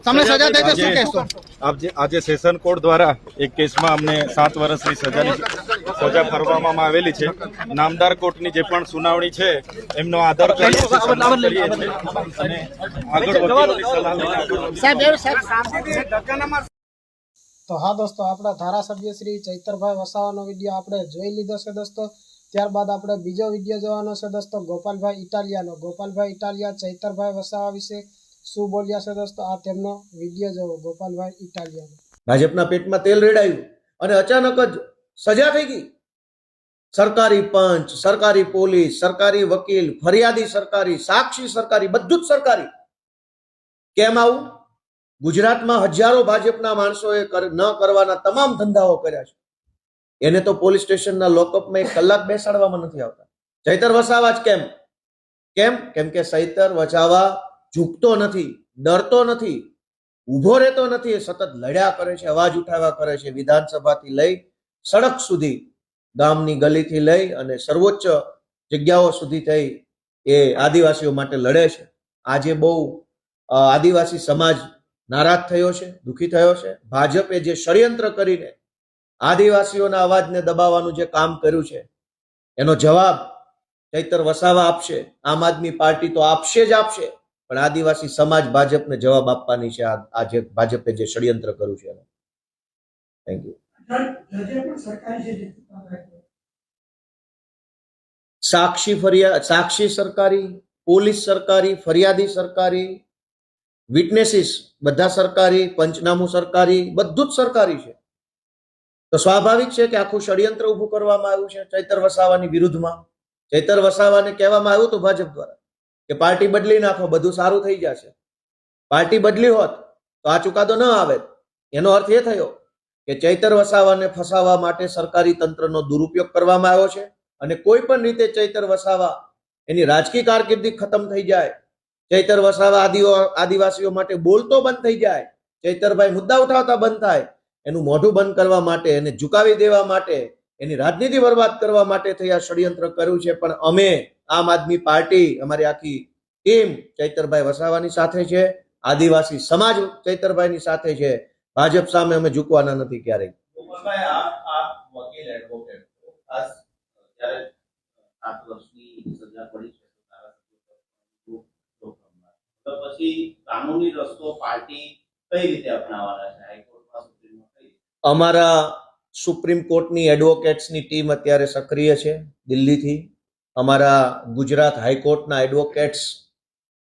તમને સજા થઈ તો શું કહેશો? આજે સેશન કોર્ટ દ્વારા એક કેસમાં અમને 7 વર્ષની સજા ફરવામાં આવેલી છે. નામદાર કોર્ટની જે પણ સુનાવણી છે એમનો આદર કરીએ છીએ અને આગળ વકીલોની સલાહ લઈને તો હા દોસ્તો, આપણા ધારાસભ્ય શ્રી ચૈતરભાઈ વસાવાનો વિડીયો આપણે જોઈ લીધો છે દોસ્તો. ત્યારબાદ આપણે બીજો વિડીયો જોવાનો છે દોસ્તો, ગોપાલભાઈ ઇટાલિયાનો. ગોપાલભાઈ ઇટાલિયા ચૈતરભાઈ વસાવા વિશે શું બોલ્યા છે દોસ્તો, આ તેમનો વિડીયો જોવો ગોપાલભાઈ ઇટાલિયાનો. ભાજપના પેટમાં તેલ રેડાયું અને અચાનક જ સજા થઈ ગઈ. સરકારી પંચ, સરકારી પોલીસ, સરકારી વકીલ, ફરિયાદી સરકારી, સાક્ષી સરકારી, બધું જ સરકારી. કેમ આવું? ગુજરાતમાં હજારો ભાજપના માણસોએ ન કરવાના તમામ ધંધાઓ કર્યા છે. એને તો પોલીસ સ્ટેશનના લોકઅપમાં 1 કલાક બેસાડવામાં નથી આવતા. ચૈતર વસાવા જ કેમ? કેમ કે ચૈતર વસાવા ઝૂકતો નથી, ડરતો નથી, ઉભો રહેતો નથી. એ સતત લડ્યા કરે છે, અવાજ ઉઠાવ્યા કરે છે. વિધાનસભાથી લઈ સડક સુધી, ગામની ગલીથી લઈ અને સર્વોચ્ચ જગ્યાઓ સુધી થઈ એ આદિવાસીઓ માટે લડે છે. આજે બહુ આદિવાસી સમાજ નારાજ થયો છે, દુઃખી થયો છે. ભાજપે જે ષડયંત્ર કરીને આદિવાસીઓના અવાજને દબાવવાનું જે કામ કર્યું છે એનો જવાબ ચૈતર વસાવા આપશે. આમ આદમી પાર્ટી તો આપશે જ આપશે, પણ આદિવાસી સમાજ ભાજપને જવાબ આપવાની છે આજે ભાજપે જે ષડયંત્ર કર્યું છે એનો. Thank you. સાક્ષી સરકારી, પોલીસ સરકારી, ફરિયાદી સરકારી, વિટનેસીસ બધા સરકારી, પંચનામું સરકારી, બધું જ સરકારી છે. તો સ્વાભાવિક છે કે આખું ષડયંત્ર ઉભું કરવામાં આવ્યું છે ચૈતર વસાવાની વિરુદ્ધમાં. ચૈતર વસાવાને કહેવામાં આવ્યું હતું ભાજપ દ્વારા કે પાર્ટી બદલી નાખો, બધું સારું થઈ જશે. પાર્ટી બદલી હોત તો આ ચુકાદો ન આવે. એનો અર્થ એ થયો કે ચૈતર વસાવાને ફસાવવા માટે સરકારી તંત્રનો દુરુપયોગ કરવામાં આવ્યો છે અને કોઈ પણ રીતે ચૈતર વસાવા એની રાજકીય કારકિર્દી ખતમ થઈ જાય, ચૈતર વસાવા આદિવાસીઓ માટે બોલતો બંધ થઈ જાય, ચૈતરભાઈ મુદ્દા ઉઠાવતા બંધ થાય, એનું મોઢું બંધ કરવા માટે, એને ઝુકાવી દેવા માટે, એની રાજનીતિ બરબાદ કરવા માટે થયા ષડયંત્ર કર્યું છે. પણ અમે આમ આદમી પાર્ટી, અમારી આખી ટીમ ચૈતરભાઈ વસાવાની સાથે છે. આદિવાસી સમાજ ચૈતરભાઈની સાથે છે. ભાજપ સામે અમે ઝૂકવાના નથી ક્યારેય. અમારા સુપ્રીમ કોર્ટની એડવોકેટ્સની ટીમ અત્યારે સક્રિય છે દિલ્હીથી. અમારા ગુજરાત હાઈકોર્ટના એડવોકેટ્સ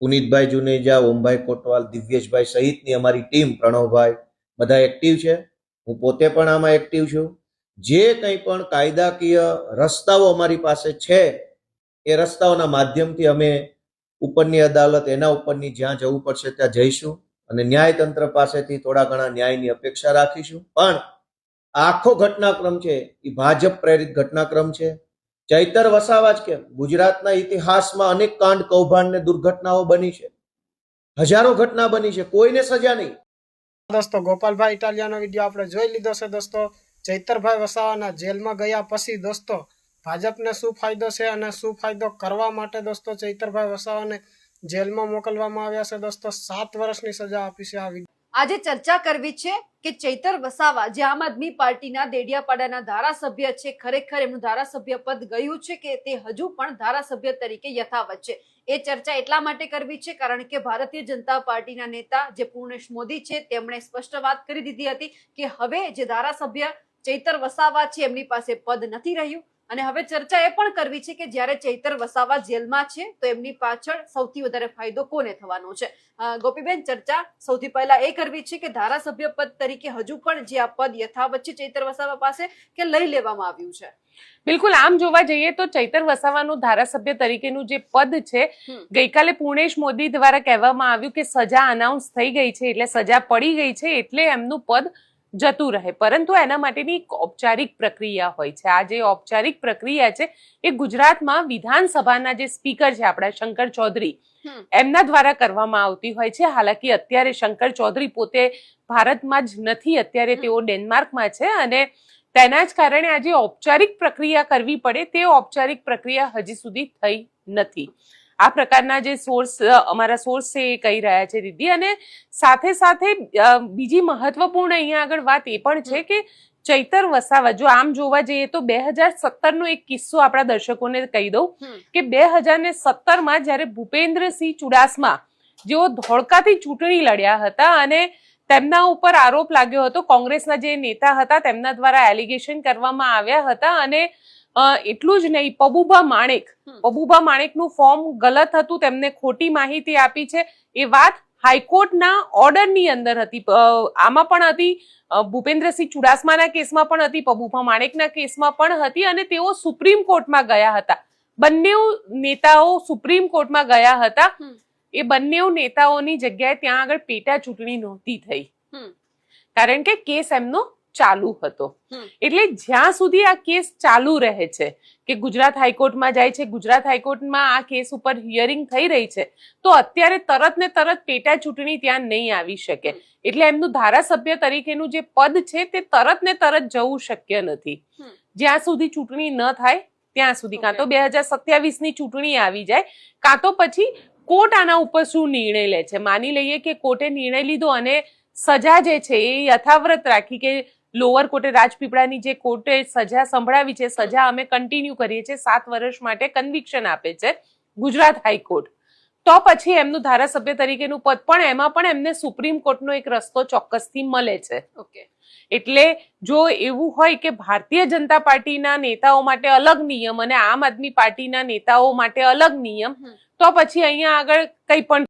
પુનિતભાઈ જુનેજા, ઓમભાઈ કોટવાલ, દિવ્યેશભાઈ સહિતની અમારી ટીમ, પ્રણવભાઈ, બધા એક્ટિવ છે. હું પોતે પણ આમાં એક્ટિવ છું. જે કંઈ પણ કાયદાકીય રસ્તાઓ અમારી પાસે છે એ રસ્તાઓના માધ્યમથી અમે ઉપરની અદાલત, એના ઉપરની જ્યાં જવું પડશે ત્યાં જઈશું અને ન્યાયતંત્ર પાસેથી થોડા ઘણા ન્યાયની અપેક્ષા રાખીશું. પણ આખો ઘટનાક્રમ છે એ ભાજપ પ્રેરિત ઘટનાક્રમ છે. ચૈતર વસાવા જ કેમ, ગુજરાતના ઇતિહાસમાં અનેક કાંડ, કૌભાંડ ને દુર્ઘટનાઓ બની છે, હજારો ઘટના બની છે, કોઈને સજા નહીં. દોસ્તો, ગોપાલભાઈ ઇટાલિયાનો વિડીયો આપણે જોઈ લીધો છે દોસ્તો. ચૈતરભાઈ વસાવાના જેલમાં ગયા પછી દોસ્તો ભાજપને શું ફાયદો છે અને શું ફાયદો કરવા માટે દોસ્તો ચૈતરભાઈ વસાવાને જેલમાં મોકલવામાં આવ્યા છે દોસ્તો. 7 વર્ષની સજા આપી છે આ વિડીયો. આજે ચર્ચા કરવી છે કે ચૈતર વસાવા જે આમ આદમી પાર્ટીના દેડિયાપાડાના ધારાસભ્ય છે, ખરેખર એમનું ધારાસભ્ય પદ ગયું છે કે તે હજુ પણ ધારાસભ્ય તરીકે યથાવત છે? એ ચર્ચા એટલા માટે કરવી છે કારણ કે ભારતીય જનતા પાર્ટીના નેતા જે પૂર્ણેશ મોદી છે તેમણે સ્પષ્ટ વાત કરી દીધી હતી કે હવે જે ધારાસભ્ય ચૈતર વસાવા છે એમની પાસે પદ નથી રહ્યું. અને હવે ચર્ચા એ પણ કરવી છે કે જ્યારે ચૈતર વસાવા જેલમાં છે તો એમની પાછળ સૌથી વધારે ફાયદો કોને થવાનો છે? ગોપીબેન, ચર્ચા સૌથી પહેલા એ કરવી છે કે ધારાસભ્ય પદ તરીકે હજુ પણ જે આ પદ યથાવત છે ચૈતર વસાવા પાસે કે લઈ લેવામાં આવ્યું છે? બિલકુલ, આમ જોવા જઈએ તો ચૈતર વસાવાનું ધારાસભ્ય તરીકેનું જે પદ છે, ગઈકાલે પૂર્ણેશ મોદી દ્વારા કહેવામાં આવ્યું કે સજા અનાઉન્સ થઈ ગઈ છે, એટલે સજા પડી ગઈ છે, એટલે એમનું પદ જતું રહે. પરંતુ એના માટેની એક ઔપચારિક પ્રક્રિયા હોય છે. આ જે ઔપચારિક પ્રક્રિયા છે એ ગુજરાતમાં વિધાનસભાના જે સ્પીકર છે આપણા શંકર ચૌધરી, એમના દ્વારા કરવામાં આવતી હોય છે. હાલાકી અત્યારે શંકર ચૌધરી પોતે ભારતમાં જ નથી, અત્યારે તેઓ ડેનમાર્કમાં છે અને તેના જ કારણે આજે ઔપચારિક પ્રક્રિયા કરવી પડે તે ઔપચારિક પ્રક્રિયા હજી સુધી થઈ નથી. આ પ્રકારના જે સોર્સ અમારા સોર્સ છે એ કહી રહ્યા છે રિદ્ધિ. અને સાથે સાથે બીજી મહત્વપૂર્ણ અહીંયા આગળ વાત એ પણ છે કે ચૈતર વસાવા, જો આમ જોવા જઈએ તો 2017 નો એક કિસ્સો આપણા દર્શકોને કહી દઉં કે 2017 જ્યારે ભૂપેન્દ્રસિંહ ચુડાસમા જેઓ ધોળકાથી ચૂંટણી લડ્યા હતા અને તેમના ઉપર આરોપ લાગ્યો હતો, કોંગ્રેસના જે નેતા હતા તેમના દ્વારા એલિગેશન કરવામાં આવ્યા હતા અને એટલું જ નહીં, પબુભા માણેકનું ફોર્મ ગલત હતું, તેમને ખોટી માહિતી આપી છે એ વાત હાઈકોર્ટના ઓર્ડરની અંદર હતી. આમાં પણ હતી, ભૂપેન્દ્રસિંહ ચુડાસમાના કેસમાં પણ હતી, પબુભા માણેકના કેસમાં પણ હતી અને તેઓ સુપ્રીમ કોર્ટમાં ગયા હતા. બંને નેતાઓ સુપ્રીમ કોર્ટમાં ગયા હતા. એ બંને નેતાઓની જગ્યાએ ત્યાં આગળ પેટા ચૂંટણી નહોતી થઈ કારણ કે કેસ એમનો ચાલુ હતો. એટલે જ્યાં સુધી આ કેસ ચાલુ રહે છે કે ગુજરાત હાઈકોર્ટમાં જાય છે, ગુજરાત હાઈકોર્ટમાં આ કેસ ઉપર હિયરિંગ થઈ રહી છે, તો અત્યારે તરત ને તરત પેટા ચૂંટણી ત્યાં નહીં આવી શકે. એટલે એમનું ધારાસભ્ય તરીકેનું જે પદ છે તે તરત ને તરત જવું શક્ય નથી. જ્યાં સુધી ચૂંટણી ન થાય ત્યાં સુધી કાં તો 2027 ની ચૂંટણી આવી જાય, કાં તો પછી કોર્ટ આના ઉપર શું નિર્ણય લે છે. માની લઈએ કે કોર્ટે નિર્ણય લીધો અને સજા જે છે એ યથાવત રાખી કે લોઅર કોર્ટે, રાજપીપળાની જે કોર્ટે સજા સંભળાવી છે, સજા અમે કન્ટિન્યુ કરીએ છીએ, 7 વર્ષ માટે કન્વિક્શન આપે છે ગુજરાત હાઈકોર્ટ, તો પછી એમનું ધારાસભ્ય તરીકેનું પદ પણ એમાં પણ એમને સુપ્રીમ કોર્ટનો એક રસ્તો ચોક્કસથી મળે છે. એટલે જો એવું હોય કે ભારતીય જનતા પાર્ટીના નેતાઓ માટે અલગ નિયમ અને આમ આદમી પાર્ટીના નેતાઓ માટે અલગ નિયમ, તો પછી અહીંયા આગળ કંઈ પણ